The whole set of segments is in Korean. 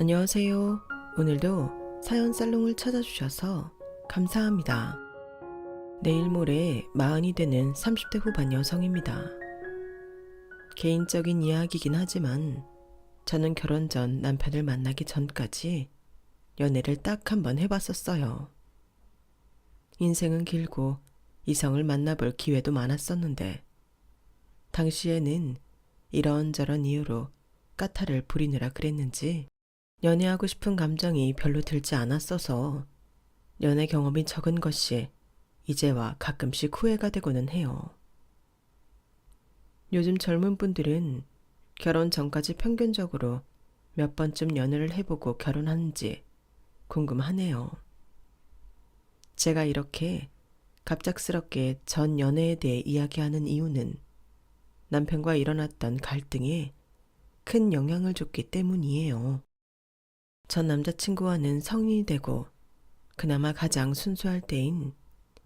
안녕하세요. 오늘도 사연 살롱을 찾아주셔서 감사합니다. 내일 모레 40이 되는 30대 후반 여성입니다. 개인적인 이야기긴 하지만 저는 결혼 전 남편을 만나기 전까지 연애를 딱 한 번 해봤었어요. 인생은 길고 이성을 만나볼 기회도 많았었는데 당시에는 이런저런 이유로 까탈을 부리느라 그랬는지 연애하고 싶은 감정이 별로 들지 않았어서 연애 경험이 적은 것이 이제와 가끔씩 후회가 되고는 해요. 요즘 젊은 분들은 결혼 전까지 평균적으로 몇 번쯤 연애를 해보고 결혼하는지 궁금하네요. 제가 이렇게 갑작스럽게 전 연애에 대해 이야기하는 이유는 남편과 일어났던 갈등에 큰 영향을 줬기 때문이에요. 전 남자친구와는 성인이 되고 그나마 가장 순수할 때인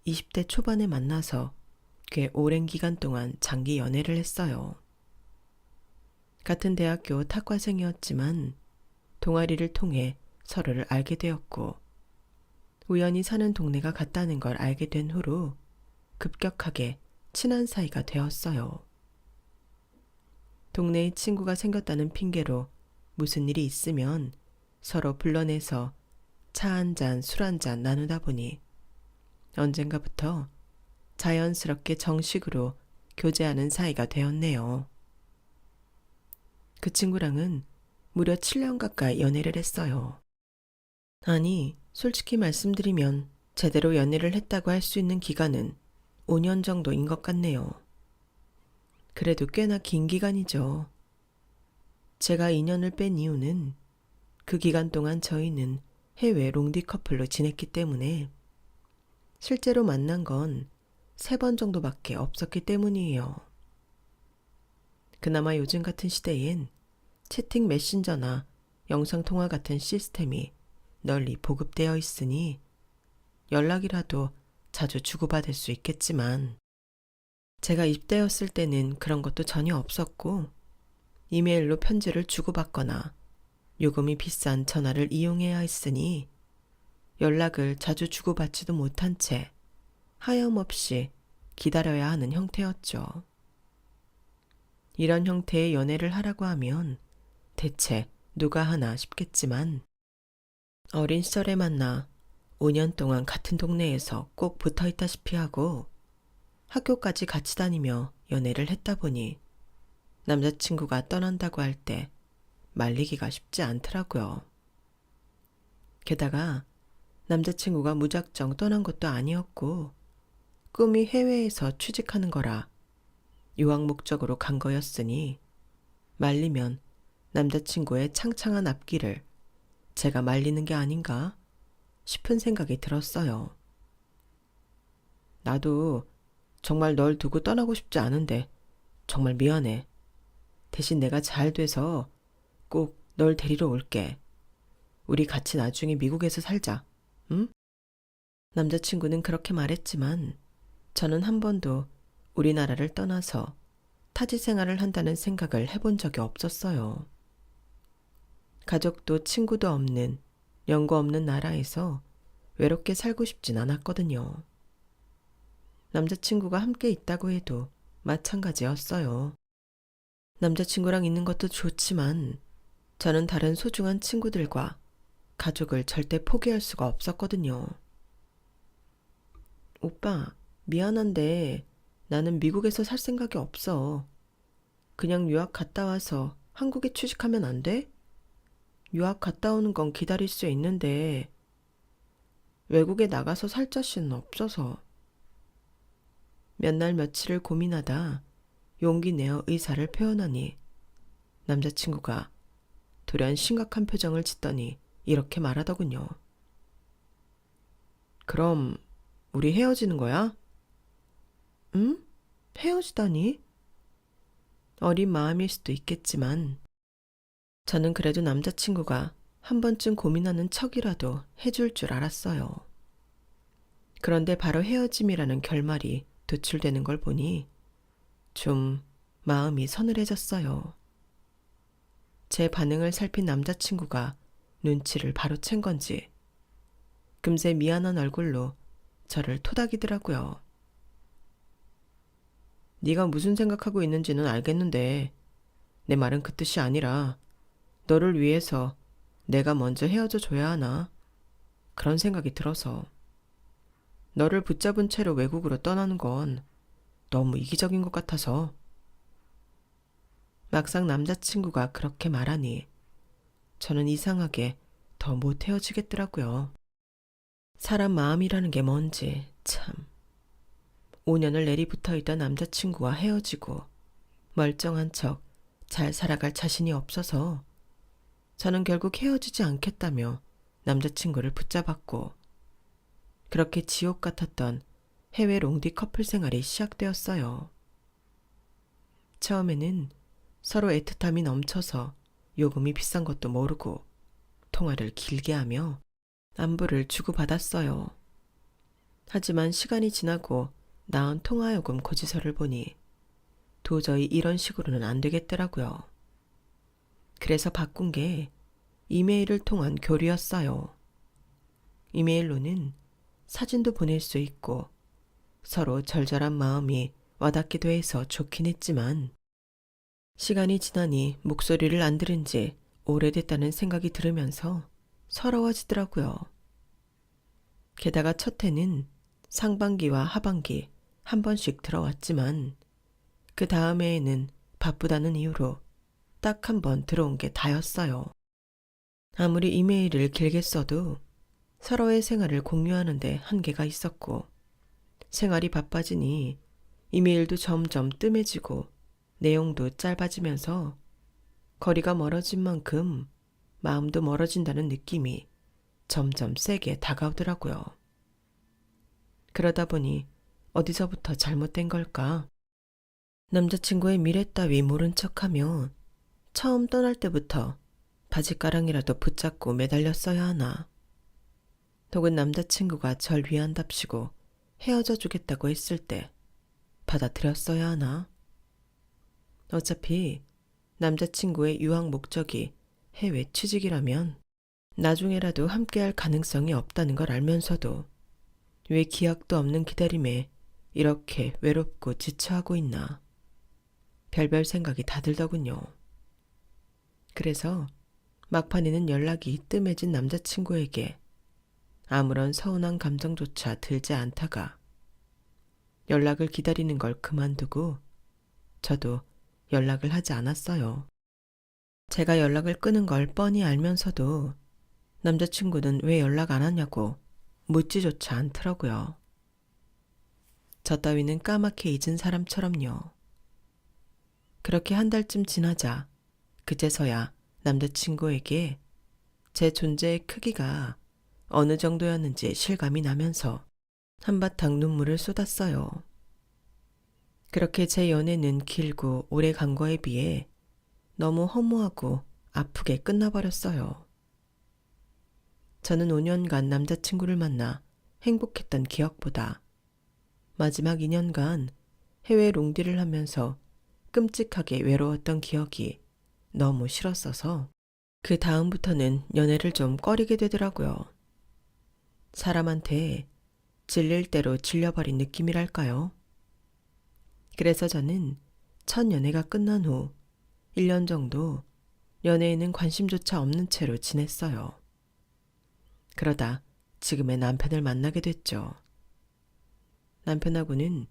20대 초반에 만나서 꽤 오랜 기간 동안 장기 연애를 했어요. 같은 대학교 탁과생이었지만 동아리를 통해 서로를 알게 되었고 우연히 사는 동네가 같다는 걸 알게 된 후로 급격하게 친한 사이가 되었어요. 동네에 친구가 생겼다는 핑계로 무슨 일이 있으면 서로 불러내서 차 한 잔, 술 한 잔 나누다 보니 언젠가부터 자연스럽게 정식으로 교제하는 사이가 되었네요. 그 친구랑은 무려 7년 가까이 연애를 했어요. 아니, 솔직히 말씀드리면 제대로 연애를 했다고 할 수 있는 기간은 5년 정도인 것 같네요. 그래도 꽤나 긴 기간이죠. 제가 2년을 뺀 이유는 그 기간 동안 저희는 해외 롱디 커플로 지냈기 때문에 실제로 만난 건 3번 정도밖에 없었기 때문이에요. 그나마 요즘 같은 시대엔 채팅 메신저나 영상통화 같은 시스템이 널리 보급되어 있으니 연락이라도 자주 주고받을 수 있겠지만 제가 입대였을 때는 그런 것도 전혀 없었고 이메일로 편지를 주고받거나 요금이 비싼 전화를 이용해야 했으니 연락을 자주 주고받지도 못한 채 하염없이 기다려야 하는 형태였죠. 이런 형태의 연애를 하라고 하면 대체 누가 하나 싶겠지만 어린 시절에 만나 5년 동안 같은 동네에서 꼭 붙어 있다시피 하고 학교까지 같이 다니며 연애를 했다 보니 남자친구가 떠난다고 할 때 말리기가 쉽지 않더라고요. 게다가 남자친구가 무작정 떠난 것도 아니었고 꿈이 해외에서 취직하는 거라 유학 목적으로 간 거였으니 말리면 남자친구의 창창한 앞길을 제가 말리는 게 아닌가 싶은 생각이 들었어요. 나도 정말 널 두고 떠나고 싶지 않은데 정말 미안해. 대신 내가 잘 돼서 꼭 널 데리러 올게. 우리 같이 나중에 미국에서 살자. 응? 남자친구는 그렇게 말했지만 저는 한 번도 우리나라를 떠나서 타지 생활을 한다는 생각을 해본 적이 없었어요. 가족도 친구도 없는 연고 없는 나라에서 외롭게 살고 싶진 않았거든요. 남자친구가 함께 있다고 해도 마찬가지였어요. 남자친구랑 있는 것도 좋지만 저는 다른 소중한 친구들과 가족을 절대 포기할 수가 없었거든요. 오빠, 미안한데 나는 미국에서 살 생각이 없어. 그냥 유학 갔다 와서 한국에 취직하면 안 돼? 유학 갔다 오는 건 기다릴 수 있는데 외국에 나가서 살 자신은 없어서. 몇 날 며칠을 고민하다 용기 내어 의사를 표현하니 남자친구가 돌연 심각한 표정을 짓더니 이렇게 말하더군요. 그럼 우리 헤어지는 거야? 응? 헤어지다니? 어린 마음일 수도 있겠지만 저는 그래도 남자친구가 한 번쯤 고민하는 척이라도 해줄 줄 알았어요. 그런데 바로 헤어짐이라는 결말이 도출되는 걸 보니 좀 마음이 서늘해졌어요. 제 반응을 살핀 남자친구가 눈치를 바로 챈 건지 금세 미안한 얼굴로 저를 토닥이더라고요. 네가 무슨 생각하고 있는지는 알겠는데 내 말은 그 뜻이 아니라 너를 위해서 내가 먼저 헤어져 줘야 하나 그런 생각이 들어서. 너를 붙잡은 채로 외국으로 떠나는 건 너무 이기적인 것 같아서. 막상 남자친구가 그렇게 말하니 저는 이상하게 더 못 헤어지겠더라고요. 사람 마음이라는 게 뭔지 참. 5년을 내리붙어 있던 남자친구와 헤어지고 멀쩡한 척 잘 살아갈 자신이 없어서 저는 결국 헤어지지 않겠다며 남자친구를 붙잡았고 그렇게 지옥 같았던 해외 롱디 커플 생활이 시작되었어요. 처음에는 서로 애틋함이 넘쳐서 요금이 비싼 것도 모르고 통화를 길게 하며 안부를 주고받았어요. 하지만 시간이 지나고 나온 통화요금 고지서를 보니 도저히 이런 식으로는 안 되겠더라고요. 그래서 바꾼 게 이메일을 통한 교류였어요. 이메일로는 사진도 보낼 수 있고 서로 절절한 마음이 와닿기도 해서 좋긴 했지만 시간이 지나니 목소리를 안 들은 지 오래됐다는 생각이 들으면서 서러워지더라고요. 게다가 첫 해는 상반기와 하반기 한 번씩 들어왔지만 그 다음 해에는 바쁘다는 이유로 딱 한 번 들어온 게 다였어요. 아무리 이메일을 길게 써도 서로의 생활을 공유하는데 한계가 있었고 생활이 바빠지니 이메일도 점점 뜸해지고 내용도 짧아지면서 거리가 멀어진 만큼 마음도 멀어진다는 느낌이 점점 세게 다가오더라고요. 그러다 보니 어디서부터 잘못된 걸까? 남자친구의 미래 따위 모른 척하며 처음 떠날 때부터 바지가랑이라도 붙잡고 매달렸어야 하나? 혹은 남자친구가 절 위한답시고 헤어져 주겠다고 했을 때 받아들였어야 하나? 어차피 남자친구의 유학 목적이 해외 취직이라면 나중에라도 함께할 가능성이 없다는 걸 알면서도 왜 기약도 없는 기다림에 이렇게 외롭고 지쳐하고 있나? 별별 생각이 다 들더군요. 그래서 막판에는 연락이 뜸해진 남자친구에게 아무런 서운한 감정조차 들지 않다가 연락을 기다리는 걸 그만두고 저도 연락을 하지 않았어요. 제가 연락을 끊은 걸 뻔히 알면서도 남자친구는 왜 연락 안 하냐고 묻지조차 않더라고요. 저 따위는 까맣게 잊은 사람처럼요. 그렇게 한 달쯤 지나자 그제서야 남자친구에게 제 존재의 크기가 어느 정도였는지 실감이 나면서 한바탕 눈물을 쏟았어요. 그렇게 제 연애는 길고 오래 간 거에 비해 너무 허무하고 아프게 끝나버렸어요. 저는 5년간 남자친구를 만나 행복했던 기억보다 마지막 2년간 해외 롱디를 하면서 끔찍하게 외로웠던 기억이 너무 싫었어서 그 다음부터는 연애를 좀 꺼리게 되더라고요. 사람한테 질릴 대로 질려버린 느낌이랄까요? 그래서 저는 첫 연애가 끝난 후 1년 정도 연애에는 관심조차 없는 채로 지냈어요. 그러다 지금의 남편을 만나게 됐죠. 남편하고는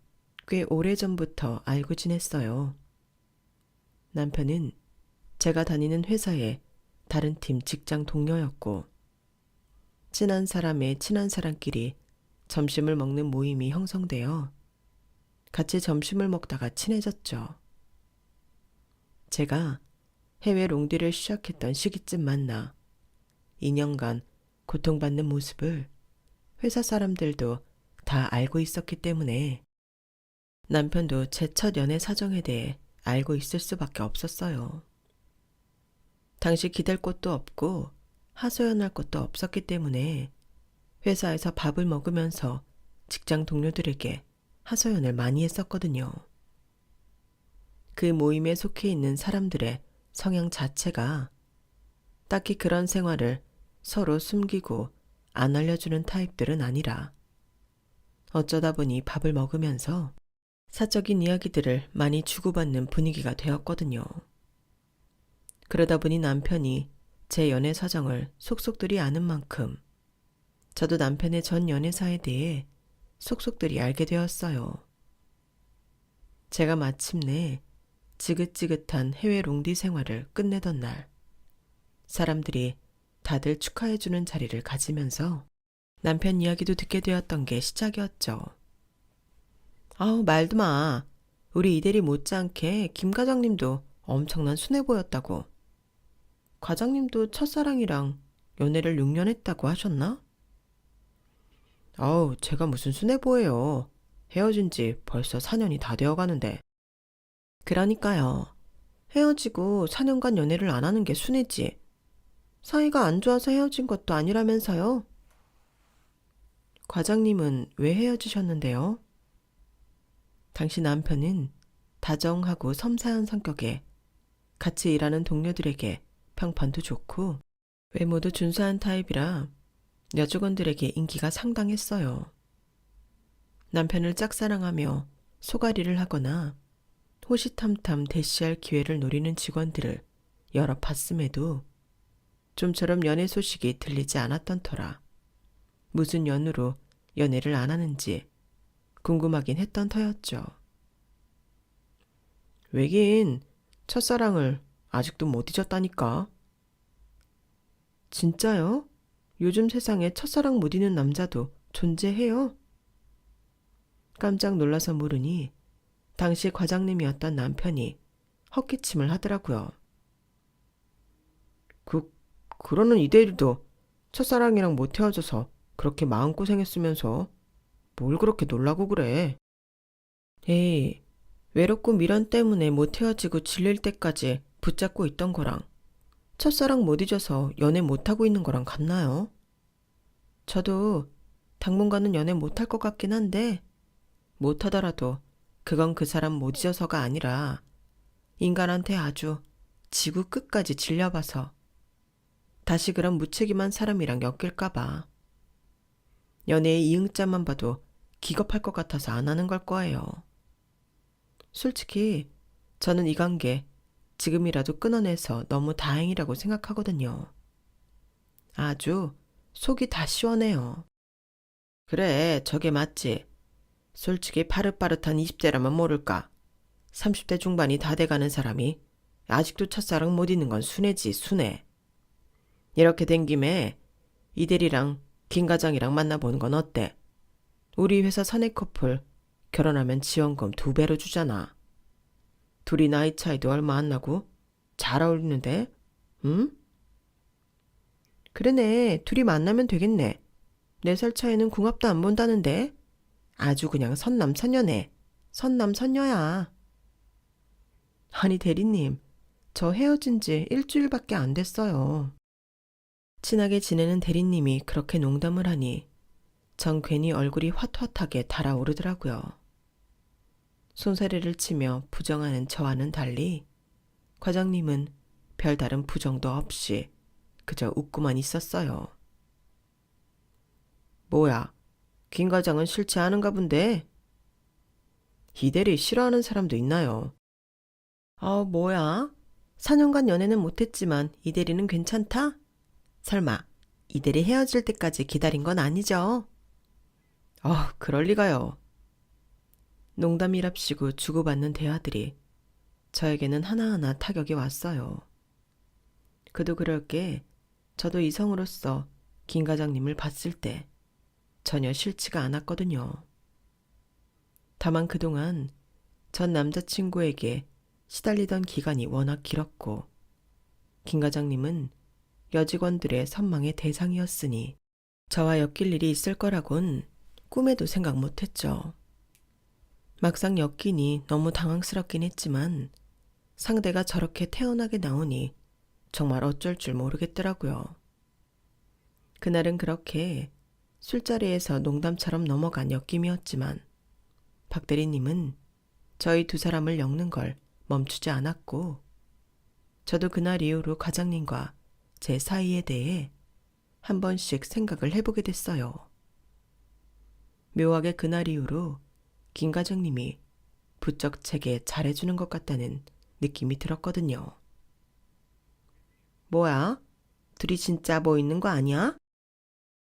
꽤 오래전부터 알고 지냈어요. 남편은 제가 다니는 회사의 다른 팀 직장 동료였고 친한 사람의 친한 사람끼리 점심을 먹는 모임이 형성되어 같이 점심을 먹다가 친해졌죠. 제가 해외 롱디를 시작했던 시기쯤 만나 2년간 고통받는 모습을 회사 사람들도 다 알고 있었기 때문에 남편도 제 첫 연애 사정에 대해 알고 있을 수밖에 없었어요. 당시 기댈 곳도 없고 하소연할 것도 없었기 때문에 회사에서 밥을 먹으면서 직장 동료들에게 하소연을 많이 했었거든요. 그 모임에 속해 있는 사람들의 성향 자체가 딱히 그런 생활을 서로 숨기고 안 알려주는 타입들은 아니라 어쩌다 보니 밥을 먹으면서 사적인 이야기들을 많이 주고받는 분위기가 되었거든요. 그러다 보니 남편이 제 연애 사정을 속속들이 아는 만큼 저도 남편의 전 연애사에 대해 속속들이 알게 되었어요. 제가 마침내 지긋지긋한 해외 롱디 생활을 끝내던 날, 사람들이 다들 축하해주는 자리를 가지면서 남편 이야기도 듣게 되었던 게 시작이었죠. 아우, 말도 마. 우리 이대리 못지않게 김 과장님도 엄청난 순해 보였다고. 과장님도 첫사랑이랑 연애를 6년 했다고 하셨나? 아우, 제가 무슨 순해 보여요. 헤어진 지 벌써 4년이 다 되어 가는데. 그러니까요. 헤어지고 4년간 연애를 안 하는 게 순해지. 사이가 안 좋아서 헤어진 것도 아니라면서요. 과장님은 왜 헤어지셨는데요? 당시 남편은 다정하고 섬세한 성격에 같이 일하는 동료들에게 평판도 좋고 외모도 준수한 타입이라 여직원들에게 인기가 상당했어요. 남편을 짝사랑하며 소가리를 하거나 호시탐탐 대시할 기회를 노리는 직원들을 여러 봤음에도 좀처럼 연애 소식이 들리지 않았던 터라 무슨 연유로 연애를 안 하는지 궁금하긴 했던 터였죠. 왜긴 첫사랑을 아직도 못 잊었다니까. 진짜요? 요즘 세상에 첫사랑 못 잊는 남자도 존재해요? 깜짝 놀라서 물으니 당시 과장님이었던 남편이 헛기침을 하더라고요. 그러는 이대리도 첫사랑이랑 못 헤어져서 그렇게 마음고생했으면서 뭘 그렇게 놀라고 그래. 에이, 외롭고 미련 때문에 못 헤어지고 질릴 때까지 붙잡고 있던 거랑 첫사랑 못 잊어서 연애 못하고 있는 거랑 같나요? 저도 당분간은 연애 못할 것 같긴 한데 못하더라도 그건 그 사람 못 잊어서가 아니라 인간한테 아주 지구 끝까지 질려봐서 다시 그런 무책임한 사람이랑 엮일까봐 연애의 이응자만 봐도 기겁할 것 같아서 안 하는 걸 거예요. 솔직히 저는 이 관계 지금이라도 끊어내서 너무 다행이라고 생각하거든요. 아주 속이 다 시원해요. 그래, 저게 맞지. 솔직히 파릇파릇한 20대라면 모를까. 30대 중반이 다 돼가는 사람이 아직도 첫사랑 못 잊는 건 순해지, 순해. 이렇게 된 김에 이대리랑 김 과장이랑 만나보는 건 어때? 우리 회사 사내 커플 결혼하면 지원금 2배로 주잖아. 둘이 나이 차이도 얼마 안 나고 잘 어울리는데? 응? 그러네, 둘이 만나면 되겠네. 4살 차이는 궁합도 안 본다는데? 아주 그냥 선남선녀네. 선남선녀야. 아니 대리님, 저 헤어진 지 일주일밖에 안 됐어요. 친하게 지내는 대리님이 그렇게 농담을 하니 전 괜히 얼굴이 화텄하게 달아오르더라고요. 손사래를 치며 부정하는 저와는 달리 과장님은 별다른 부정도 없이 그저 웃고만 있었어요. 뭐야, 김 과장은 싫지 않은가 본데? 이대리 싫어하는 사람도 있나요? 뭐야? 4년간 연애는 못했지만 이대리는 괜찮다? 설마 이대리 헤어질 때까지 기다린 건 아니죠? 그럴 리가요. 농담이랍시고 주고받는 대화들이 저에게는 하나하나 타격이 왔어요. 그도 그럴 게 저도 이성으로서 김 과장님을 봤을 때 전혀 싫지가 않았거든요. 다만 그동안 전 남자친구에게 시달리던 기간이 워낙 길었고 김 과장님은 여직원들의 선망의 대상이었으니 저와 엮일 일이 있을 거라곤 꿈에도 생각 못했죠. 막상 엮이니 너무 당황스럽긴 했지만 상대가 저렇게 태연하게 나오니 정말 어쩔 줄 모르겠더라고요. 그날은 그렇게 술자리에서 농담처럼 넘어간 엮임이었지만 박 대리님은 저희 두 사람을 엮는 걸 멈추지 않았고 저도 그날 이후로 과장님과 제 사이에 대해 한 번씩 생각을 해보게 됐어요. 묘하게 그날 이후로 김 과장님이 부쩍 제게 잘해주는 것 같다는 느낌이 들었거든요. 뭐야? 둘이 진짜 뭐 있는 거 아니야?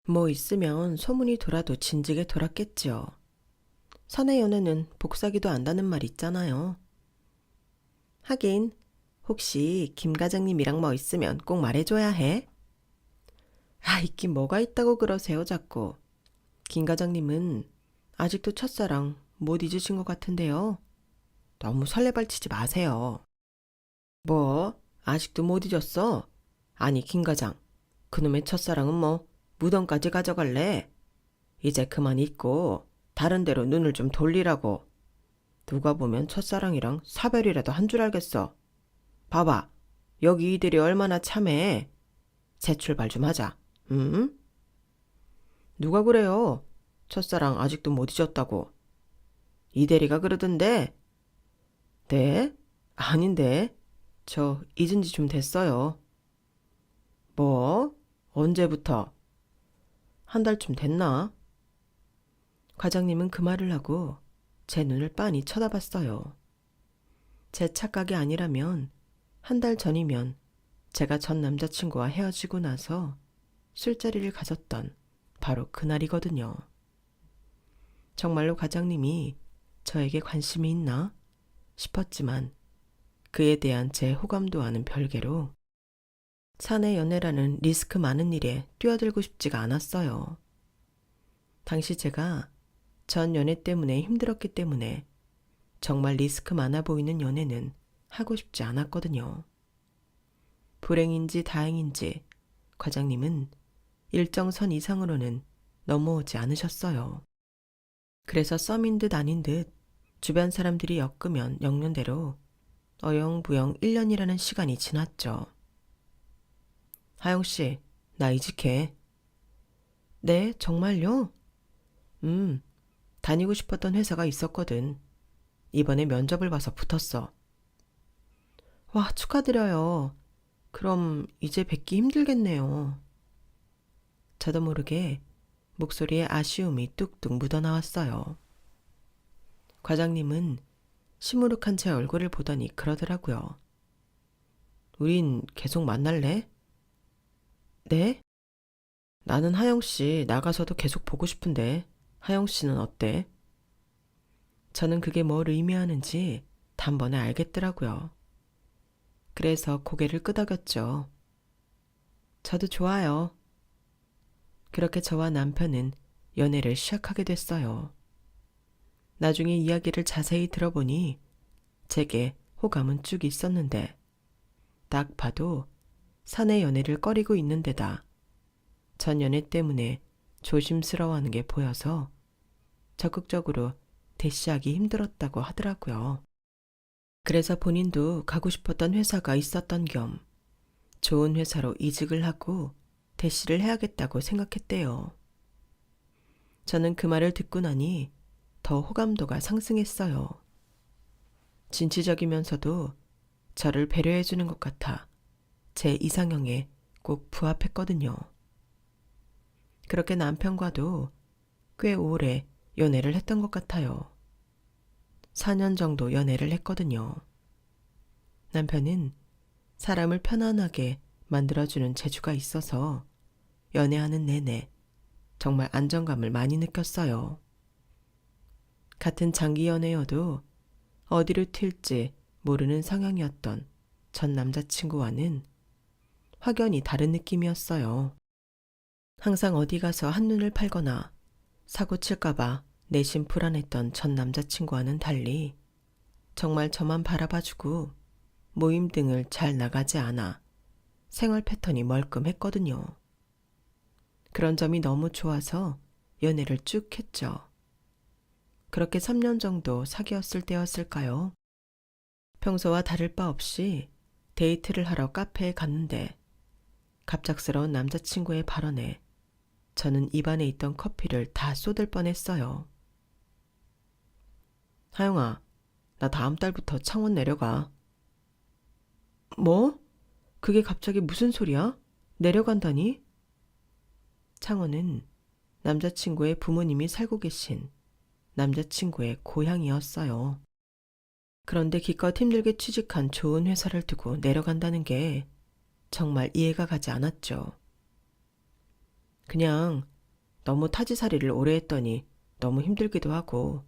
뭐 있으면 소문이 돌아도 진즉에 돌았겠지요. 사내 연애는 복사기도 안다는 말 있잖아요. 하긴 혹시 김 과장님이랑 뭐 있으면 꼭 말해줘야 해. 아, 있긴 뭐가 있다고 그러세요, 자꾸. 김 과장님은 아직도 첫사랑 못 잊으신 것 같은데요. 너무 설레발치지 마세요. 뭐? 아직도 못 잊었어? 아니, 김 과장. 그놈의 첫사랑은 뭐 무덤까지 가져갈래? 이제 그만 잊고 다른 데로 눈을 좀 돌리라고. 누가 보면 첫사랑이랑 사별이라도 한 줄 알겠어. 봐봐. 여기 이들이 얼마나 참해. 새 출발 좀 하자. 응? 누가 그래요? 첫사랑 아직도 못 잊었다고. 이대리가 그러던데. 네? 아닌데. 저 잊은 지 좀 됐어요. 뭐? 언제부터? 한 달쯤 됐나? 과장님은 그 말을 하고 제 눈을 빤히 쳐다봤어요. 제 착각이 아니라면 한 달 전이면 제가 전 남자친구와 헤어지고 나서 술자리를 가졌던 바로 그날이거든요. 정말로 과장님이 저에게 관심이 있나 싶었지만 그에 대한 제 호감도와는 별개로 사내 연애라는 리스크 많은 일에 뛰어들고 싶지가 않았어요. 당시 제가 전 연애 때문에 힘들었기 때문에 정말 리스크 많아 보이는 연애는 하고 싶지 않았거든요. 불행인지 다행인지 과장님은 일정 선 이상으로는 넘어오지 않으셨어요. 그래서 썸인 듯 아닌 듯 주변 사람들이 엮으면 엮는 대로 어영부영 1년이라는 시간이 지났죠. 하영씨, 나 이직해. 네, 정말요? 다니고 싶었던 회사가 있었거든. 이번에 면접을 봐서 붙었어. 와, 축하드려요. 그럼 이제 뵙기 힘들겠네요. 저도 모르게 목소리에 아쉬움이 뚝뚝 묻어나왔어요. 과장님은 시무룩한 제 얼굴을 보더니 그러더라고요. 우린 계속 만날래? 네? 나는 하영씨 나가서도 계속 보고 싶은데 하영씨는 어때? 저는 그게 뭘 의미하는지 단번에 알겠더라고요. 그래서 고개를 끄덕였죠. 저도 좋아요. 그렇게 저와 남편은 연애를 시작하게 됐어요. 나중에 이야기를 자세히 들어보니 제게 호감은 쭉 있었는데 딱 봐도 사내 연애를 꺼리고 있는 데다 전 연애 때문에 조심스러워하는 게 보여서 적극적으로 대시하기 힘들었다고 하더라고요. 그래서 본인도 가고 싶었던 회사가 있었던 겸 좋은 회사로 이직을 하고 대시를 해야겠다고 생각했대요. 저는 그 말을 듣고 나니 더 호감도가 상승했어요. 진취적이면서도 저를 배려해주는 것 같아 제 이상형에 꼭 부합했거든요. 그렇게 남편과도 꽤 오래 연애를 했던 것 같아요. 4년 정도 연애를 했거든요. 남편은 사람을 편안하게 만들어주는 재주가 있어서 연애하는 내내 정말 안정감을 많이 느꼈어요. 같은 장기 연애여도 어디로 튈지 모르는 성향이었던 전 남자친구와는 확연히 다른 느낌이었어요. 항상 어디 가서 한눈을 팔거나 사고 칠까봐 내심 불안했던 전 남자친구와는 달리 정말 저만 바라봐주고 모임 등을 잘 나가지 않아 생활 패턴이 멀끔했거든요. 그런 점이 너무 좋아서 연애를 쭉 했죠. 그렇게 3년 정도 사귀었을 때였을까요? 평소와 다를 바 없이 데이트를 하러 카페에 갔는데 갑작스러운 남자친구의 발언에 저는 입안에 있던 커피를 다 쏟을 뻔했어요. 하영아, 나 다음 달부터 창원 내려가. 뭐? 그게 갑자기 무슨 소리야? 내려간다니? 창원은 남자친구의 부모님이 살고 계신 남자친구의 고향이었어요. 그런데 기껏 힘들게 취직한 좋은 회사를 두고 내려간다는 게 정말 이해가 가지 않았죠. 그냥 너무 타지살이를 오래 했더니 너무 힘들기도 하고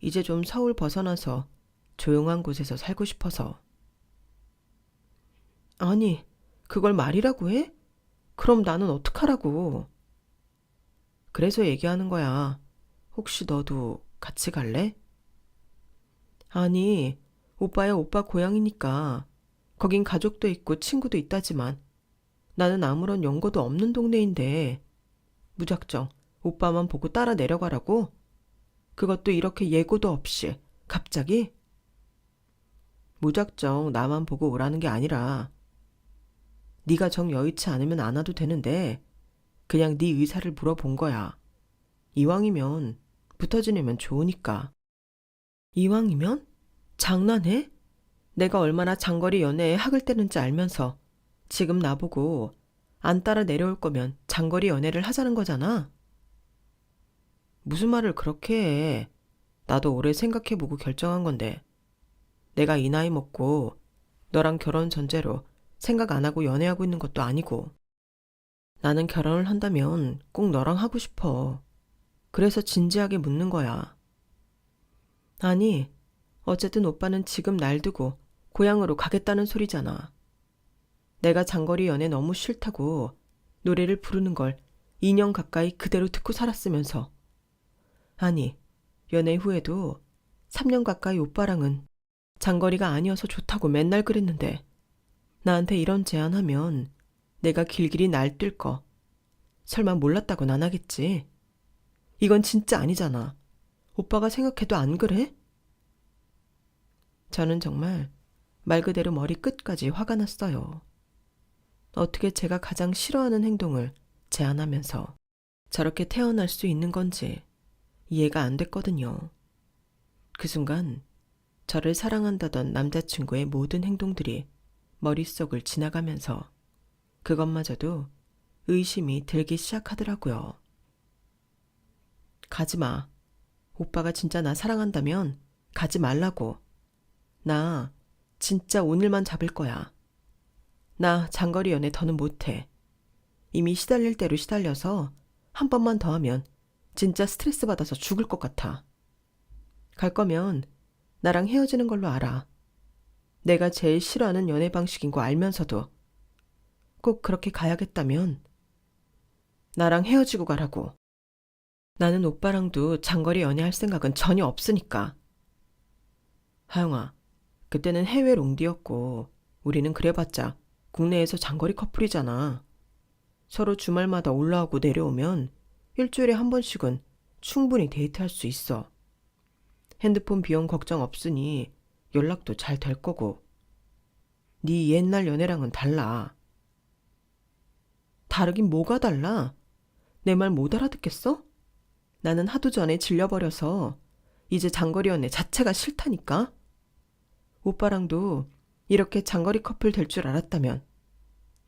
이제 좀 서울 벗어나서 조용한 곳에서 살고 싶어서. 아니, 그걸 말이라고 해? 그럼 나는 어떡하라고. 그래서 얘기하는 거야. 혹시 너도 같이 갈래? 아니, 오빠야 오빠 고향이니까 거긴 가족도 있고 친구도 있다지만 나는 아무런 연고도 없는 동네인데 무작정 오빠만 보고 따라 내려가라고? 그것도 이렇게 예고도 없이 갑자기? 무작정 나만 보고 오라는 게 아니라 네가 정 여의치 않으면 안 와도 되는데 그냥 네 의사를 물어본 거야. 이왕이면 붙어 지내면 좋으니까. 이왕이면? 장난해? 내가 얼마나 장거리 연애에 학을 떼는지 알면서 지금 나보고 안 따라 내려올 거면 장거리 연애를 하자는 거잖아. 무슨 말을 그렇게 해. 나도 오래 생각해보고 결정한 건데 내가 이 나이 먹고 너랑 결혼 전제로 생각 안 하고 연애하고 있는 것도 아니고 나는 결혼을 한다면 꼭 너랑 하고 싶어. 그래서 진지하게 묻는 거야. 아니, 어쨌든 오빠는 지금 날 두고 고향으로 가겠다는 소리잖아. 내가 장거리 연애 너무 싫다고 노래를 부르는 걸 2년 가까이 그대로 듣고 살았으면서. 아니, 연애 후에도 3년 가까이 오빠랑은 장거리가 아니어서 좋다고 맨날 그랬는데 나한테 이런 제안하면 내가 길길이 날뛸 거 설마 몰랐다고는 안 하겠지. 이건 진짜 아니잖아. 오빠가 생각해도 안 그래? 저는 정말 말 그대로 머리 끝까지 화가 났어요. 어떻게 제가 가장 싫어하는 행동을 제안하면서 저렇게 태어날 수 있는 건지 이해가 안 됐거든요. 그 순간 저를 사랑한다던 남자친구의 모든 행동들이 머릿속을 지나가면서 그것마저도 의심이 들기 시작하더라고요. 가지 마. 오빠가 진짜 나 사랑한다면 가지 말라고. 나 진짜 오늘만 잡을 거야. 나 장거리 연애 더는 못해. 이미 시달릴 대로 시달려서 한 번만 더 하면 진짜 스트레스 받아서 죽을 것 같아. 갈 거면 나랑 헤어지는 걸로 알아. 내가 제일 싫어하는 연애 방식인 거 알면서도 꼭 그렇게 가야겠다면 나랑 헤어지고 가라고. 나는 오빠랑도 장거리 연애할 생각은 전혀 없으니까. 하영아, 그때는 해외 롱디였고 우리는 그래봤자 국내에서 장거리 커플이잖아. 서로 주말마다 올라오고 내려오면 일주일에 한 번씩은 충분히 데이트할 수 있어. 핸드폰 비용 걱정 없으니 연락도 잘 될 거고. 네 옛날 연애랑은 달라. 다르긴 뭐가 달라? 내 말 못 알아듣겠어? 나는 하도 전에 질려버려서 이제 장거리 연애 자체가 싫다니까? 오빠랑도 이렇게 장거리 커플 될 줄 알았다면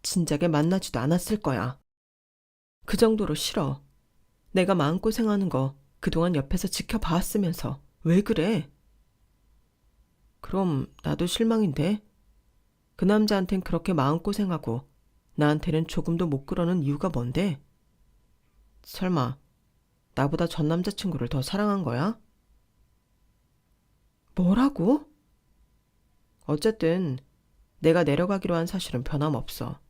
진작에 만나지도 않았을 거야. 그 정도로 싫어. 내가 마음고생하는 거 그동안 옆에서 지켜봐왔으면서 왜 그래? 그럼 나도 실망인데? 그 남자한텐 그렇게 마음고생하고 나한테는 조금도 못 그러는 이유가 뭔데? 설마 나보다 전 남자친구를 더 사랑한 거야? 뭐라고? 어쨌든 내가 내려가기로 한 사실은 변함없어.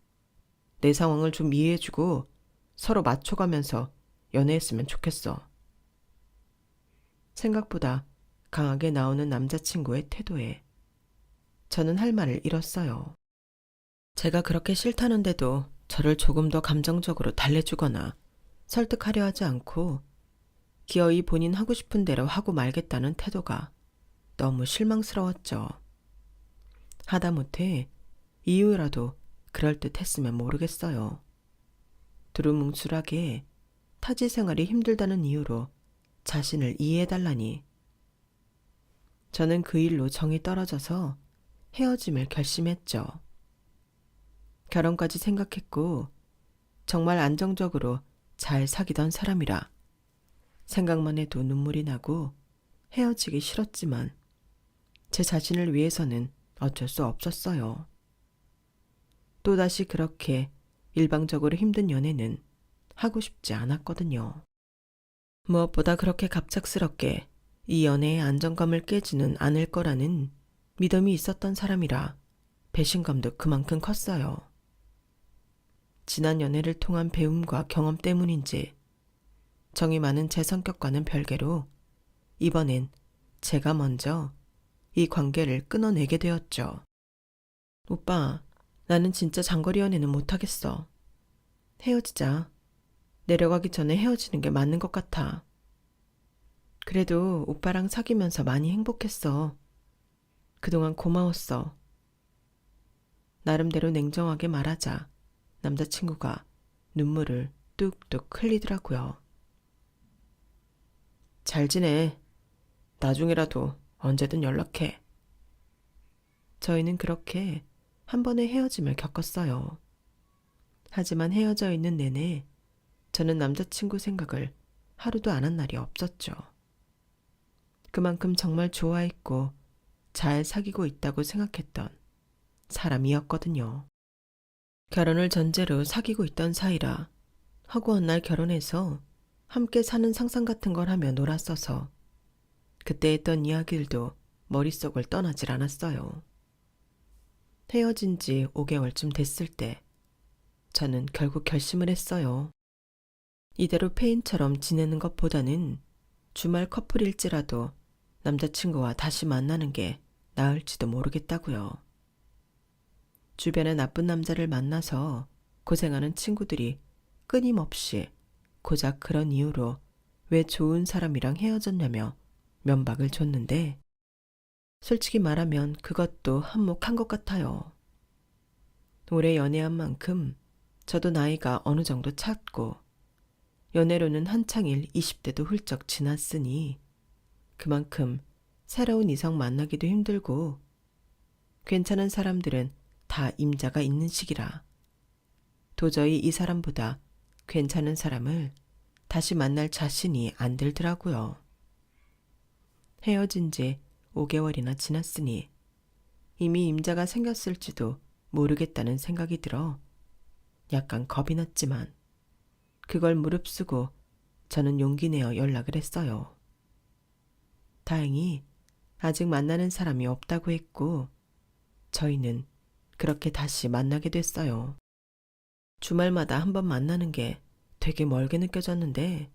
내 상황을 좀 이해해주고 서로 맞춰가면서 연애했으면 좋겠어. 생각보다 강하게 나오는 남자친구의 태도에 저는 할 말을 잃었어요. 제가 그렇게 싫다는데도 저를 조금 더 감정적으로 달래주거나 설득하려 하지 않고 기어이 본인 하고 싶은 대로 하고 말겠다는 태도가 너무 실망스러웠죠. 하다못해 이유라도 그럴듯했으면 모르겠어요. 두루뭉술하게 타지 생활이 힘들다는 이유로 자신을 이해해달라니. 저는 그 일로 정이 떨어져서 헤어짐을 결심했죠. 결혼까지 생각했고 정말 안정적으로 잘 사귀던 사람이라 생각만 해도 눈물이 나고 헤어지기 싫었지만 제 자신을 위해서는 어쩔 수 없었어요. 또다시 그렇게 일방적으로 힘든 연애는 하고 싶지 않았거든요. 무엇보다 그렇게 갑작스럽게 이 연애의 안정감을 깨지는 않을 거라는 믿음이 있었던 사람이라 배신감도 그만큼 컸어요. 지난 연애를 통한 배움과 경험 때문인지 정이 많은 제 성격과는 별개로 이번엔 제가 먼저 이 관계를 끊어내게 되었죠. 오빠, 나는 진짜 장거리 연애는 못하겠어. 헤어지자. 내려가기 전에 헤어지는 게 맞는 것 같아. 그래도 오빠랑 사귀면서 많이 행복했어. 그동안 고마웠어. 나름대로 냉정하게 말하자 남자친구가 눈물을 뚝뚝 흘리더라고요. 잘 지내. 나중에라도 언제든 연락해. 저희는 그렇게 한 번의 헤어짐을 겪었어요. 하지만 헤어져 있는 내내 저는 남자친구 생각을 하루도 안 한 날이 없었죠. 그만큼 정말 좋아했고 잘 사귀고 있다고 생각했던 사람이었거든요. 결혼을 전제로 사귀고 있던 사이라 허구한 날 결혼해서 함께 사는 상상 같은 걸 하며 놀았어서 그때 했던 이야기들도 머릿속을 떠나질 않았어요. 헤어진 지 5개월쯤 됐을 때 저는 결국 결심을 했어요. 이대로 페인처럼 지내는 것보다는 주말 커플일지라도 남자친구와 다시 만나는 게 나을지도 모르겠다고요. 주변에 나쁜 남자를 만나서 고생하는 친구들이 끊임없이 고작 그런 이유로 왜 좋은 사람이랑 헤어졌냐며 면박을 줬는데 솔직히 말하면 그것도 한몫한 것 같아요. 오래 연애한 만큼 저도 나이가 어느 정도 찼고 연애로는 한창일 20대도 훌쩍 지났으니 그만큼 새로운 이성 만나기도 힘들고 괜찮은 사람들은 다 임자가 있는 시기라 도저히 이 사람보다 괜찮은 사람을 다시 만날 자신이 안 들더라고요. 헤어진 지 5개월이나 지났으니 이미 임자가 생겼을지도 모르겠다는 생각이 들어 약간 겁이 났지만 그걸 무릅쓰고 저는 용기 내어 연락을 했어요. 다행히 아직 만나는 사람이 없다고 했고 저희는 그렇게 다시 만나게 됐어요. 주말마다 한 번 만나는 게 되게 멀게 느껴졌는데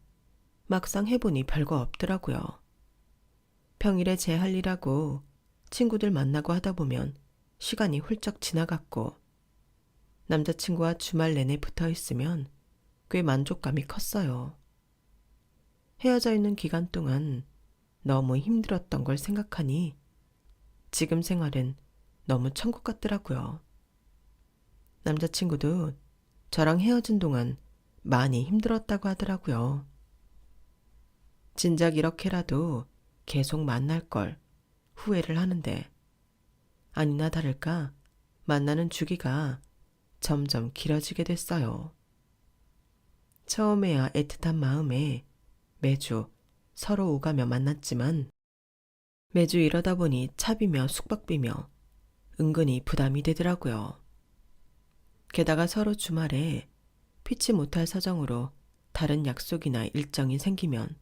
막상 해보니 별거 없더라고요. 평일에 제 할 일하고 친구들 만나고 하다 보면 시간이 훌쩍 지나갔고 남자친구와 주말 내내 붙어 있으면 꽤 만족감이 컸어요. 헤어져 있는 기간 동안 너무 힘들었던 걸 생각하니 지금 생활은 너무 천국 같더라고요. 남자친구도 저랑 헤어진 동안 많이 힘들었다고 하더라고요. 진작 이렇게라도 계속 만날 걸 후회를 하는데 아니나 다를까 만나는 주기가 점점 길어지게 됐어요. 처음에야 애틋한 마음에 매주 서로 오가며 만났지만 매주 이러다 보니 차비며 숙박비며 은근히 부담이 되더라고요. 게다가 서로 주말에 피치 못할 사정으로 다른 약속이나 일정이 생기면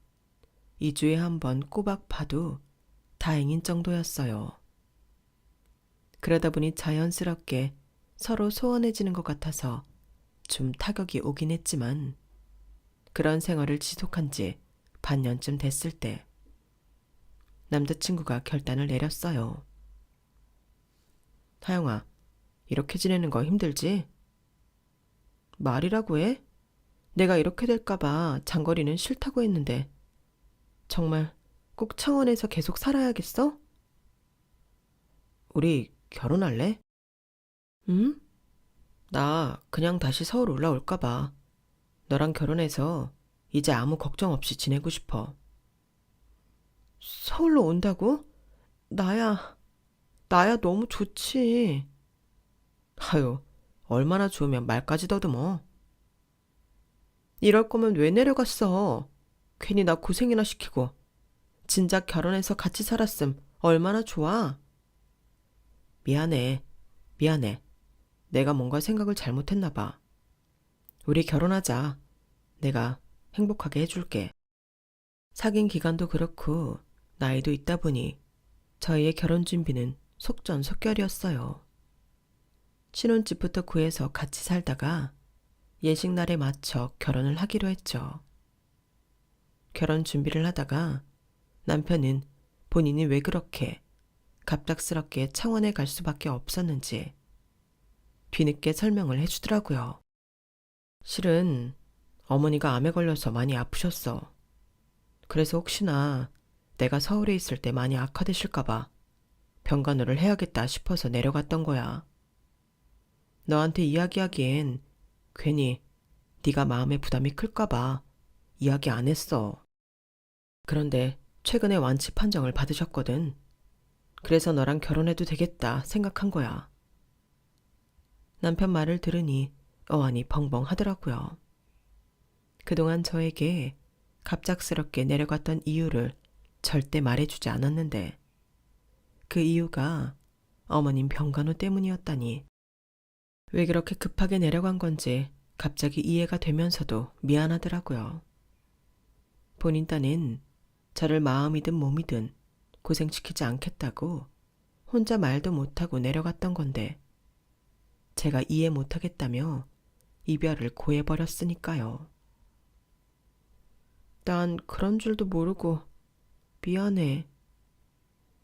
2주에 한 번 꼬박 봐도 다행인 정도였어요. 그러다 보니 자연스럽게 서로 소원해지는 것 같아서 좀 타격이 오긴 했지만 그런 생활을 지속한 지 반년쯤 됐을 때 남자친구가 결단을 내렸어요. 하영아, 이렇게 지내는 거 힘들지? 말이라고 해? 내가 이렇게 될까봐 장거리는 싫다고 했는데 정말 꼭 창원에서 계속 살아야겠어? 우리 결혼할래? 응? 나 그냥 다시 서울 올라올까봐 너랑 결혼해서 이제 아무 걱정 없이 지내고 싶어. 서울로 온다고? 나야 너무 좋지. 아유, 얼마나 좋으면 말까지 더듬어. 이럴 거면 왜 내려갔어? 괜히 나 고생이나 시키고. 진작 결혼해서 같이 살았음 얼마나 좋아? 미안해. 미안해. 내가 뭔가 생각을 잘못했나 봐. 우리 결혼하자. 내가 행복하게 해줄게. 사귄 기간도 그렇고 나이도 있다 보니 저희의 결혼 준비는 속전속결이었어요. 신혼집부터 구해서 같이 살다가 예식날에 맞춰 결혼을 하기로 했죠. 결혼 준비를 하다가 남편은 본인이 왜 그렇게 갑작스럽게 창원에 갈 수밖에 없었는지 뒤늦게 설명을 해주더라고요. 실은 어머니가 암에 걸려서 많이 아프셨어. 그래서 혹시나 내가 서울에 있을 때 많이 악화되실까봐 병간호를 해야겠다 싶어서 내려갔던 거야. 너한테 이야기하기엔 괜히 네가 마음의 부담이 클까봐 이야기 안 했어. 그런데 최근에 완치 판정을 받으셨거든. 그래서 너랑 결혼해도 되겠다 생각한 거야. 남편 말을 들으니 어안이 벙벙 하더라고요. 그동안 저에게 갑작스럽게 내려갔던 이유를 절대 말해주지 않았는데 그 이유가 어머님 병간호 때문이었다니. 왜 그렇게 급하게 내려간 건지 갑자기 이해가 되면서도 미안하더라고요. 본인 딴엔 저를 마음이든 몸이든 고생시키지 않겠다고 혼자 말도 못하고 내려갔던 건데 제가 이해 못하겠다며 이별을 고해버렸으니까요. 난 그런 줄도 모르고 미안해.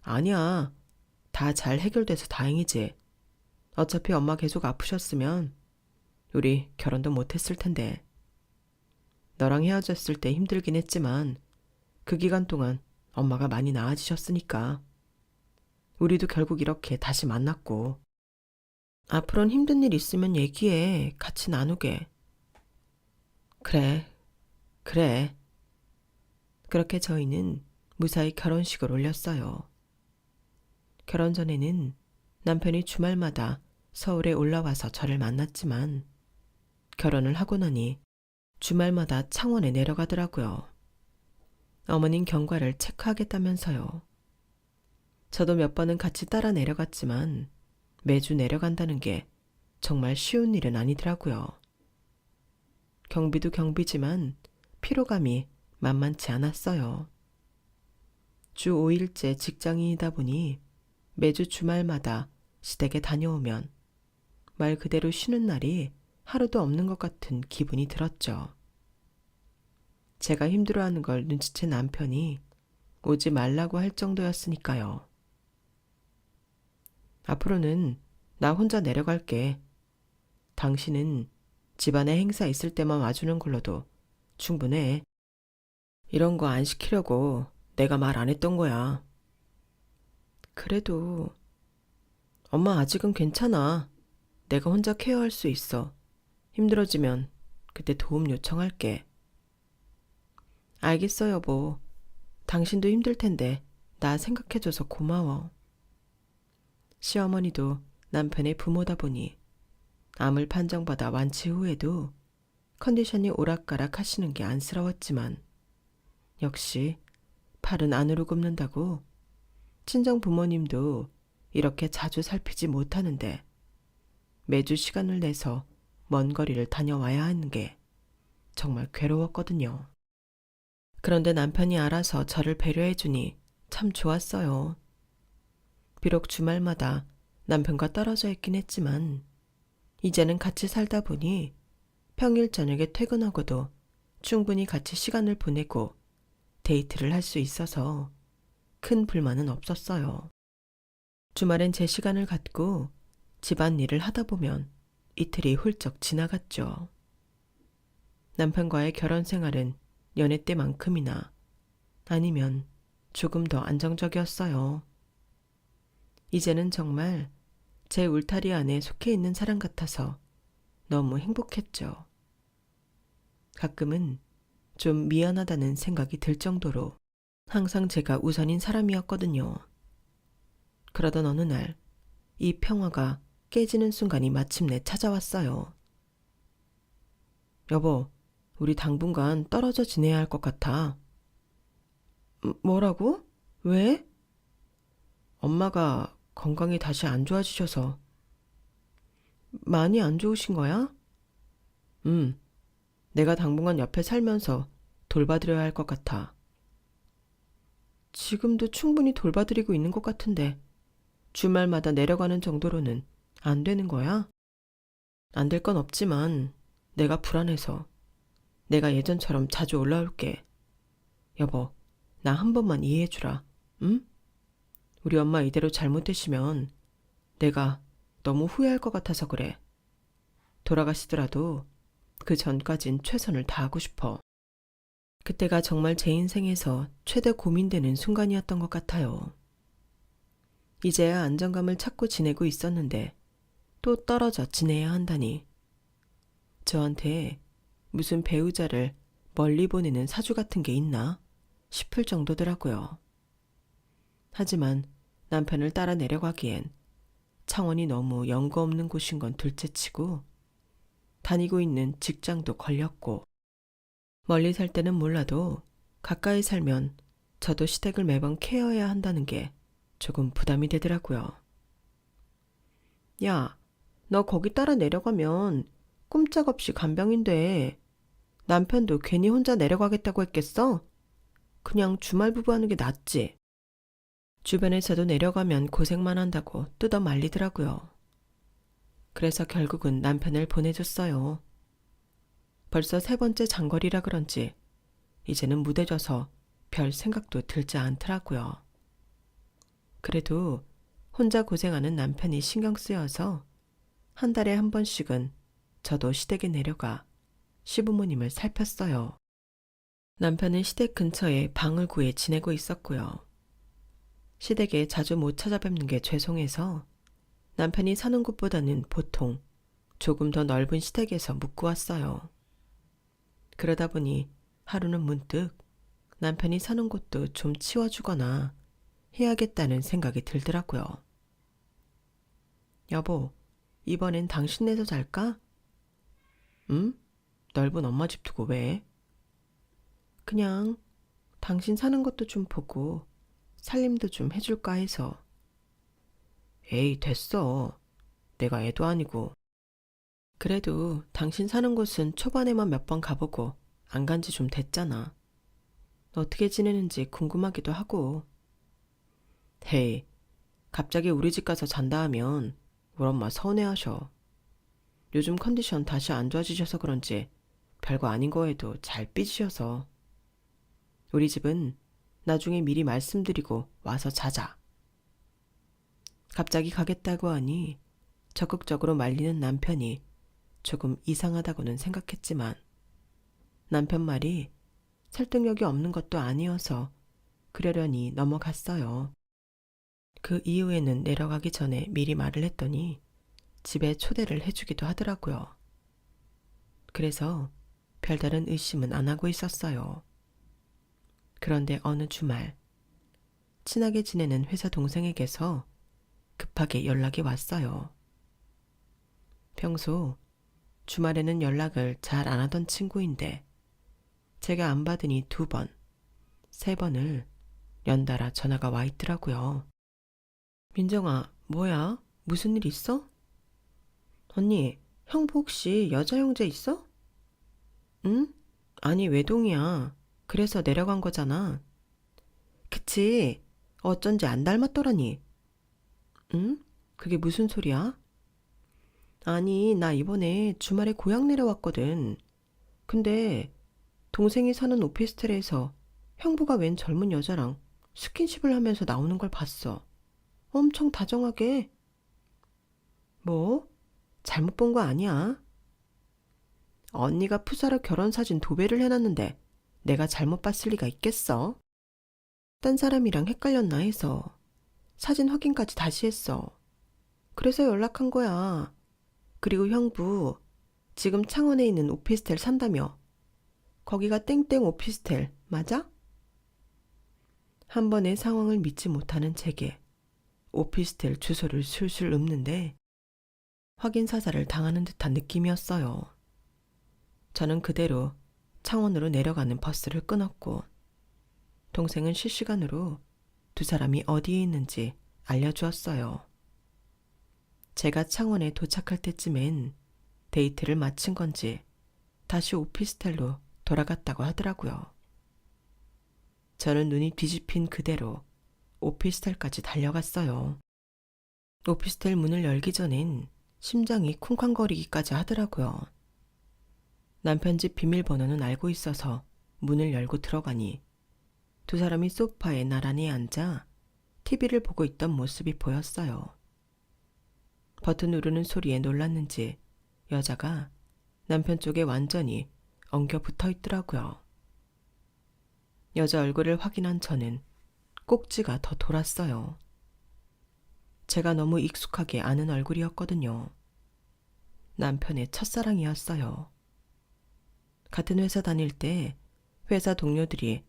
아니야. 다 잘 해결돼서 다행이지. 어차피 엄마 계속 아프셨으면 우리 결혼도 못했을 텐데. 너랑 헤어졌을 때 힘들긴 했지만 그 기간 동안 엄마가 많이 나아지셨으니까. 우리도 결국 이렇게 다시 만났고. 앞으로는 힘든 일 있으면 얘기해. 같이 나누게. 그래, 그래. 그렇게 저희는 무사히 결혼식을 올렸어요. 결혼 전에는 남편이 주말마다 서울에 올라와서 저를 만났지만 결혼을 하고 나니 주말마다 창원에 내려가더라고요. 어머님 경과를 체크하겠다면서요. 저도 몇 번은 같이 따라 내려갔지만 매주 내려간다는 게 정말 쉬운 일은 아니더라고요. 경비도 경비지만 피로감이 만만치 않았어요. 주 5일째 직장인이다 보니 매주 주말마다 시댁에 다녀오면 말 그대로 쉬는 날이 하루도 없는 것 같은 기분이 들었죠. 제가 힘들어하는 걸 눈치챈 남편이 오지 말라고 할 정도였으니까요. 앞으로는 나 혼자 내려갈게. 당신은 집안에 행사 있을 때만 와주는 걸로도 충분해. 이런 거 안 시키려고 내가 말 안 했던 거야. 그래도 엄마 아직은 괜찮아. 내가 혼자 케어할 수 있어. 힘들어지면 그때 도움 요청할게. 알겠어, 여보. 당신도 힘들 텐데 나 생각해줘서 고마워. 시어머니도 남편의 부모다 보니 암을 판정받아 완치 후에도 컨디션이 오락가락 하시는 게 안쓰러웠지만 역시 팔은 안으로 굽는다고 친정 부모님도 이렇게 자주 살피지 못하는데 매주 시간을 내서 먼 거리를 다녀와야 하는 게 정말 괴로웠거든요. 그런데 남편이 알아서 저를 배려해주니 참 좋았어요. 비록 주말마다 남편과 떨어져 있긴 했지만 이제는 같이 살다 보니 평일 저녁에 퇴근하고도 충분히 같이 시간을 보내고 데이트를 할 수 있어서 큰 불만은 없었어요. 주말엔 제 시간을 갖고 집안일을 하다 보면 이틀이 훌쩍 지나갔죠. 남편과의 결혼 생활은 연애 때만큼이나 아니면 조금 더 안정적이었어요. 이제는 정말 제 울타리 안에 속해 있는 사람 같아서 너무 행복했죠. 가끔은 좀 미안하다는 생각이 들 정도로 항상 제가 우선인 사람이었거든요. 그러던 어느 날 이 평화가 깨지는 순간이 마침내 찾아왔어요. 여보, 우리 당분간 떨어져 지내야 할 것 같아. 뭐라고? 왜? 엄마가 건강이 다시 안 좋아지셔서. 많이 안 좋으신 거야? 응. 내가 당분간 옆에 살면서 돌봐드려야 할 것 같아. 지금도 충분히 돌봐드리고 있는 것 같은데 주말마다 내려가는 정도로는 안 되는 거야? 안 될 건 없지만 내가 불안해서. 내가 예전처럼 자주 올라올게. 여보, 나 한 번만 이해해주라. 응? 우리 엄마 이대로 잘못되시면 내가 너무 후회할 것 같아서 그래. 돌아가시더라도 그 전까진 최선을 다하고 싶어. 그때가 정말 제 인생에서 최대 고민되는 순간이었던 것 같아요. 이제야 안정감을 찾고 지내고 있었는데 또 떨어져 지내야 한다니. 저한테 무슨 배우자를 멀리 보내는 사주 같은 게 있나 싶을 정도더라고요. 하지만 남편을 따라 내려가기엔 창원이 너무 연고 없는 곳인 건 둘째치고 다니고 있는 직장도 걸렸고 멀리 살 때는 몰라도 가까이 살면 저도 시댁을 매번 케어해야 한다는 게 조금 부담이 되더라고요. 야, 너 거기 따라 내려가면 꼼짝없이 간병인데 남편도 괜히 혼자 내려가겠다고 했겠어? 그냥 주말 부부하는 게 낫지. 주변에서도 내려가면 고생만 한다고 뜯어 말리더라고요. 그래서 결국은 남편을 보내줬어요. 벌써 3번째 장거리라 그런지 이제는 무뎌져서 별 생각도 들지 않더라고요. 그래도 혼자 고생하는 남편이 신경 쓰여서 한 달에 한 번씩은 저도 시댁에 내려가 시부모님을 살폈어요. 남편은 시댁 근처에 방을 구해 지내고 있었고요. 시댁에 자주 못 찾아뵙는 게 죄송해서 남편이 사는 곳보다는 보통 조금 더 넓은 시댁에서 묵고 왔어요. 그러다 보니 하루는 문득 남편이 사는 곳도 좀 치워주거나 해야겠다는 생각이 들더라고요. 여보, 이번엔 당신네서 잘까? 응? 넓은 엄마 집 두고 왜? 그냥 당신 사는 것도 좀 보고 살림도 좀 해줄까 해서. 에이, 됐어. 내가 애도 아니고. 그래도 당신 사는 곳은 초반에만 몇 번 가보고 안 간지 좀 됐잖아. 어떻게 지내는지 궁금하기도 하고. 헤이, 갑자기 우리 집 가서 잔다 하면 우리 엄마 서운해하셔. 요즘 컨디션 다시 안 좋아지셔서 그런지 별거 아닌 거에도 잘 삐지셔서. 우리 집은 나중에 미리 말씀드리고 와서 자자. 갑자기 가겠다고 하니 적극적으로 말리는 남편이 조금 이상하다고는 생각했지만 남편 말이 설득력이 없는 것도 아니어서 그러려니 넘어갔어요. 그 이후에는 내려가기 전에 미리 말을 했더니 집에 초대를 해주기도 하더라고요. 그래서 별다른 의심은 안 하고 있었어요. 그런데 어느 주말 친하게 지내는 회사 동생에게서 급하게 연락이 왔어요. 평소 주말에는 연락을 잘 안 하던 친구인데 제가 안 받으니 2번, 3번을 연달아 전화가 와 있더라고요. 민정아, 뭐야? 무슨 일 있어? 언니, 형부 혹시 여자 형제 있어? 응? 아니, 외동이야. 그래서 내려간 거잖아. 그치? 어쩐지 안 닮았더라니. 응? 그게 무슨 소리야? 아니, 나 이번에 주말에 고향 내려왔거든. 근데 동생이 사는 오피스텔에서 형부가 웬 젊은 여자랑 스킨십을 하면서 나오는 걸 봤어. 엄청 다정하게. 뭐? 잘못 본 거 아니야. 언니가 푸사로 결혼사진 도배를 해놨는데 내가 잘못 봤을 리가 있겠어? 딴 사람이랑 헷갈렸나 해서 사진 확인까지 다시 했어. 그래서 연락한 거야. 그리고 형부, 지금 창원에 있는 오피스텔 산다며. 거기가 땡땡 오피스텔, 맞아? 한 번의 상황을 믿지 못하는 제게 오피스텔 주소를 술술 읊는데 확인 사살을 당하는 듯한 느낌이었어요. 저는 그대로 창원으로 내려가는 버스를 끊었고 동생은 실시간으로 두 사람이 어디에 있는지 알려주었어요. 제가 창원에 도착할 때쯤엔 데이트를 마친 건지 다시 오피스텔로 돌아갔다고 하더라고요. 저는 눈이 뒤집힌 그대로 오피스텔까지 달려갔어요. 오피스텔 문을 열기 전엔 심장이 쿵쾅거리기까지 하더라고요. 남편 집 비밀번호는 알고 있어서 문을 열고 들어가니 두 사람이 소파에 나란히 앉아 TV를 보고 있던 모습이 보였어요. 버튼 누르는 소리에 놀랐는지 여자가 남편 쪽에 완전히 엉겨 붙어 있더라고요. 여자 얼굴을 확인한 저는 꼭지가 더 돌았어요. 제가 너무 익숙하게 아는 얼굴이었거든요. 남편의 첫사랑이었어요. 같은 회사 다닐 때 회사 동료들이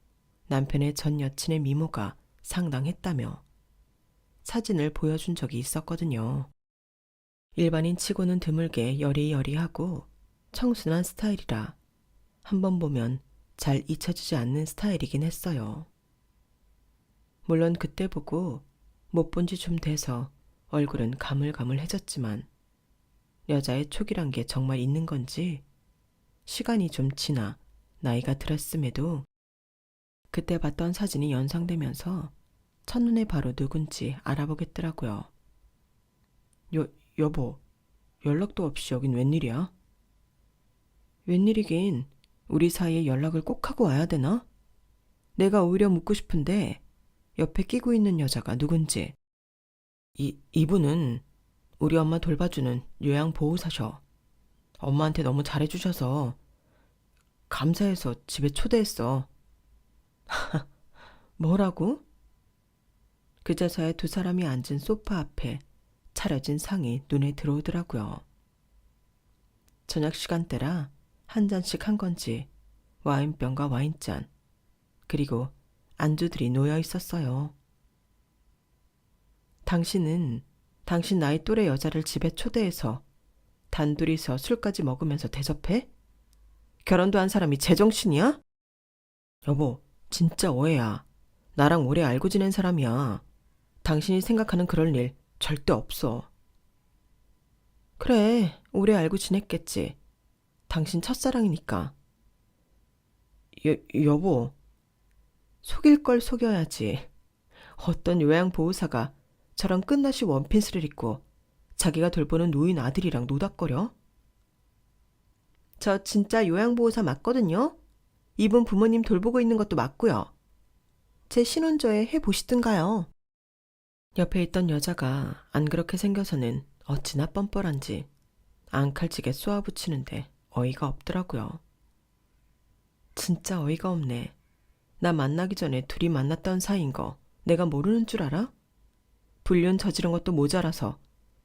남편의 전 여친의 미모가 상당했다며 사진을 보여준 적이 있었거든요. 일반인 치고는 드물게 여리여리하고 청순한 스타일이라 한번 보면 잘 잊혀지지 않는 스타일이긴 했어요. 물론 그때 보고 못 본 지 좀 돼서 얼굴은 가물가물해졌지만 여자의 촉이란 게 정말 있는 건지 시간이 좀 지나 나이가 들었음에도 그때 봤던 사진이 연상되면서 첫눈에 바로 누군지 알아보겠더라고요. 여보, 연락도 없이 여긴 웬일이야? 웬일이긴 우리 사이에 연락을 꼭 하고 와야 되나? 내가 오히려 묻고 싶은데 옆에 끼고 있는 여자가 누군지. 이분은 우리 엄마 돌봐주는 요양보호사셔. 엄마한테 너무 잘해주셔서 감사해서 집에 초대했어. 뭐라고? 그제서야 두 사람이 앉은 소파 앞에 차려진 상이 눈에 들어오더라고요. 저녁 시간대라 한 잔씩 한 건지 와인병과 와인잔 그리고 안주들이 놓여 있었어요. 당신은 당신 나이 또래 여자를 집에 초대해서 단둘이서 술까지 먹으면서 대접해? 결혼도 한 사람이 제정신이야? 여보, 진짜 오해야. 나랑 오래 알고 지낸 사람이야. 당신이 생각하는 그럴 일 절대 없어. 그래, 오래 알고 지냈겠지. 당신 첫사랑이니까. 여보, 속일 걸 속여야지. 어떤 요양보호사가 저런 끝나시 원피스를 입고 자기가 돌보는 노인 아들이랑 노닥거려? 저 진짜 요양보호사 맞거든요? 이분 부모님 돌보고 있는 것도 맞고요. 제 신혼조에 해보시든가요. 옆에 있던 여자가 안 그렇게 생겨서는 어찌나 뻔뻔한지 앙칼지게 쏘아붙이는데 어이가 없더라고요. 진짜 어이가 없네. 나 만나기 전에 둘이 만났던 사이인 거 내가 모르는 줄 알아? 불륜 저지른 것도 모자라서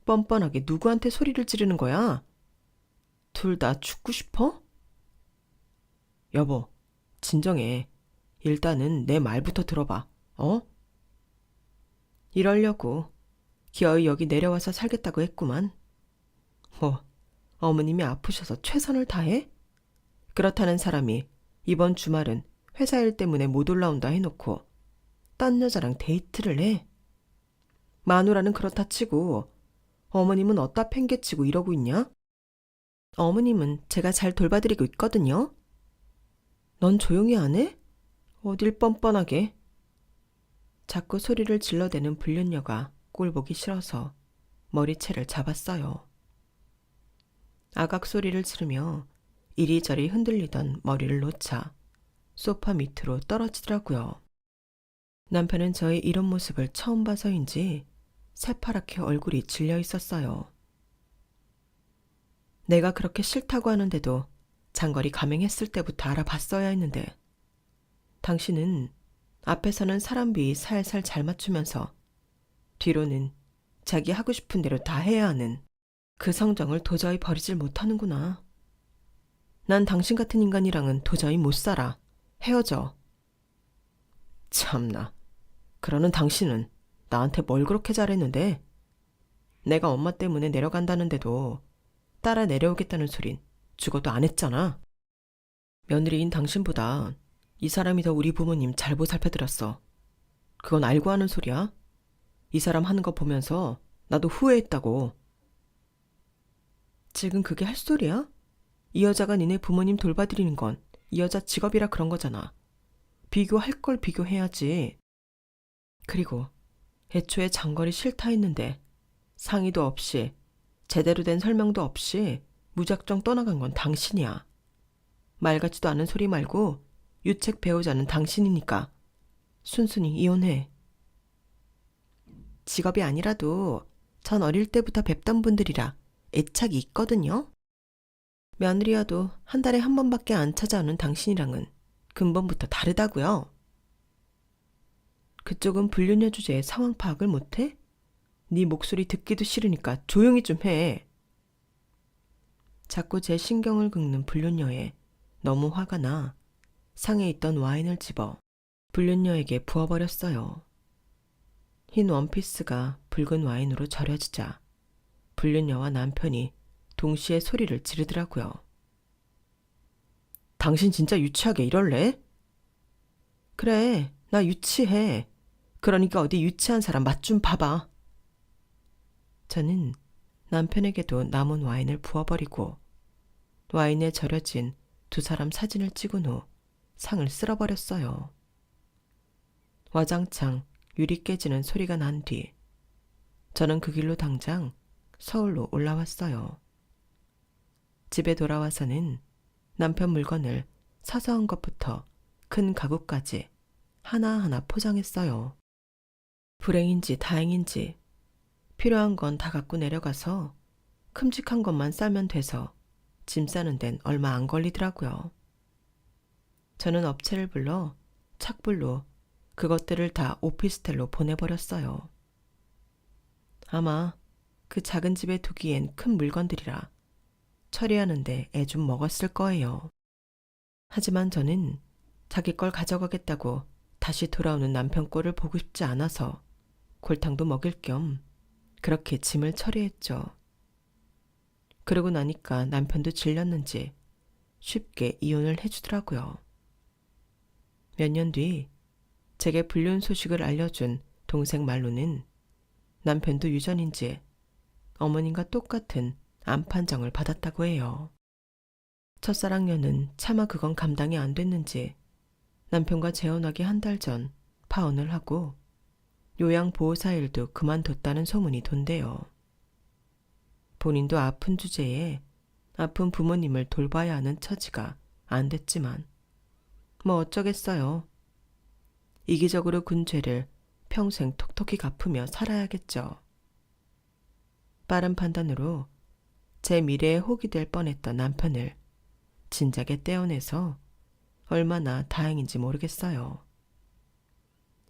뻔뻔하게 누구한테 소리를 지르는 거야? 둘 다 죽고 싶어? 여보, 진정해. 일단은 내 말부터 들어봐. 어? 이러려고 기어이 여기 내려와서 살겠다고 했구만. 뭐, 어머님이 아프셔서 최선을 다해? 그렇다는 사람이 이번 주말은 회사 일 때문에 못 올라온다 해놓고 딴 여자랑 데이트를 해? 마누라는 그렇다 치고 어머님은 어디다 팽개치고 이러고 있냐? 어머님은 제가 잘 돌봐드리고 있거든요. 넌 조용히 안 해? 어딜 뻔뻔하게. 자꾸 소리를 질러대는 불륜녀가 꼴보기 싫어서 머리채를 잡았어요. 아각 소리를 지르며 이리저리 흔들리던 머리를 놓자 소파 밑으로 떨어지더라고요. 남편은 저의 이런 모습을 처음 봐서인지 새파랗게 얼굴이 질려 있었어요. 내가 그렇게 싫다고 하는데도 장거리 감행했을 때부터 알아봤어야 했는데 당신은 앞에서는 사람 비위 살살 잘 맞추면서 뒤로는 자기 하고 싶은 대로 다 해야 하는 그 성정을 도저히 버리질 못하는구나. 난 당신 같은 인간이랑은 도저히 못 살아. 헤어져. 참나. 그러는 당신은 나한테 뭘 그렇게 잘했는데? 내가 엄마 때문에 내려간다는데도 따라 내려오겠다는 소린 죽어도 안 했잖아. 며느리인 당신보다 이 사람이 더 우리 부모님 잘 보살펴드렸어. 그건 알고 하는 소리야? 이 사람 하는 거 보면서 나도 후회했다고. 지금 그게 할 소리야? 이 여자가 니네 부모님 돌봐드리는 건 이 여자 직업이라 그런 거잖아. 비교할 걸 비교해야지. 그리고 애초에 장거리 싫다 했는데 상의도 없이 제대로 된 설명도 없이 무작정 떠나간 건 당신이야. 말 같지도 않은 소리 말고 유책 배우자는 당신이니까 순순히 이혼해. 직업이 아니라도 전 어릴 때부터 뵙던 분들이라 애착이 있거든요. 며느리여도 한 달에 한 번밖에 안 찾아오는 당신이랑은 근본부터 다르다고요. 그쪽은 불륜녀 주제에 상황 파악을 못해? 네 목소리 듣기도 싫으니까 조용히 좀 해. 자꾸 제 신경을 긁는 불륜녀에 너무 화가 나 상에 있던 와인을 집어 불륜녀에게 부어버렸어요. 흰 원피스가 붉은 와인으로 절여지자 불륜녀와 남편이 동시에 소리를 지르더라고요. 당신 진짜 유치하게 이럴래? 그래, 나 유치해. 그러니까 어디 유치한 사람 맛 좀 봐봐. 저는 남편에게도 남은 와인을 부어버리고 와인에 절여진 두 사람 사진을 찍은 후 상을 쓸어버렸어요. 와장창 유리 깨지는 소리가 난 뒤 저는 그 길로 당장 서울로 올라왔어요. 집에 돌아와서는 남편 물건을 사소한 것부터 큰 가구까지 하나하나 포장했어요. 불행인지 다행인지 필요한 건 다 갖고 내려가서 큼직한 것만 싸면 돼서 짐 싸는 데는 얼마 안 걸리더라고요. 저는 업체를 불러 착불로 그것들을 다 오피스텔로 보내버렸어요. 아마 그 작은 집에 두기엔 큰 물건들이라 처리하는데 애 좀 먹었을 거예요. 하지만 저는 자기 걸 가져가겠다고 다시 돌아오는 남편 꼴을 보고 싶지 않아서 골탕도 먹일 겸 그렇게 짐을 처리했죠. 그러고 나니까 남편도 질렸는지 쉽게 이혼을 해주더라고요. 몇 년 뒤 제게 불륜 소식을 알려준 동생 말로는 남편도 유전인지 어머님과 똑같은 암 판정을 받았다고 해요. 첫사랑녀는 차마 그건 감당이 안 됐는지 남편과 재혼하기 한 달 전 파혼을 하고 요양보호사 일도 그만뒀다는 소문이 돈대요. 본인도 아픈 주제에 아픈 부모님을 돌봐야 하는 처지가 안 됐지만 뭐 어쩌겠어요. 이기적으로 군 죄를 평생 톡톡히 갚으며 살아야겠죠. 빠른 판단으로 제 미래에 혹이 될 뻔했던 남편을 진작에 떼어내서 얼마나 다행인지 모르겠어요.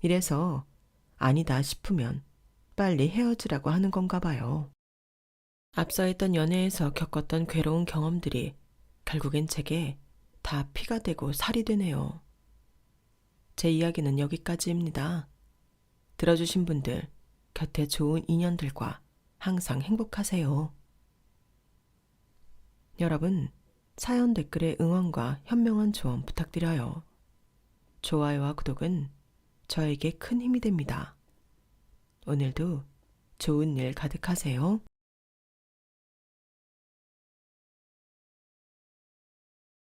이래서 아니다 싶으면 빨리 헤어지라고 하는 건가 봐요. 앞서 했던 연애에서 겪었던 괴로운 경험들이 결국엔 제게 다 피가 되고 살이 되네요. 제 이야기는 여기까지입니다. 들어주신 분들 곁에 좋은 인연들과 항상 행복하세요. 여러분, 사연 댓글에 응원과 현명한 조언 부탁드려요. 좋아요와 구독은 저에게 큰 힘이 됩니다. 오늘도 좋은 일 가득하세요.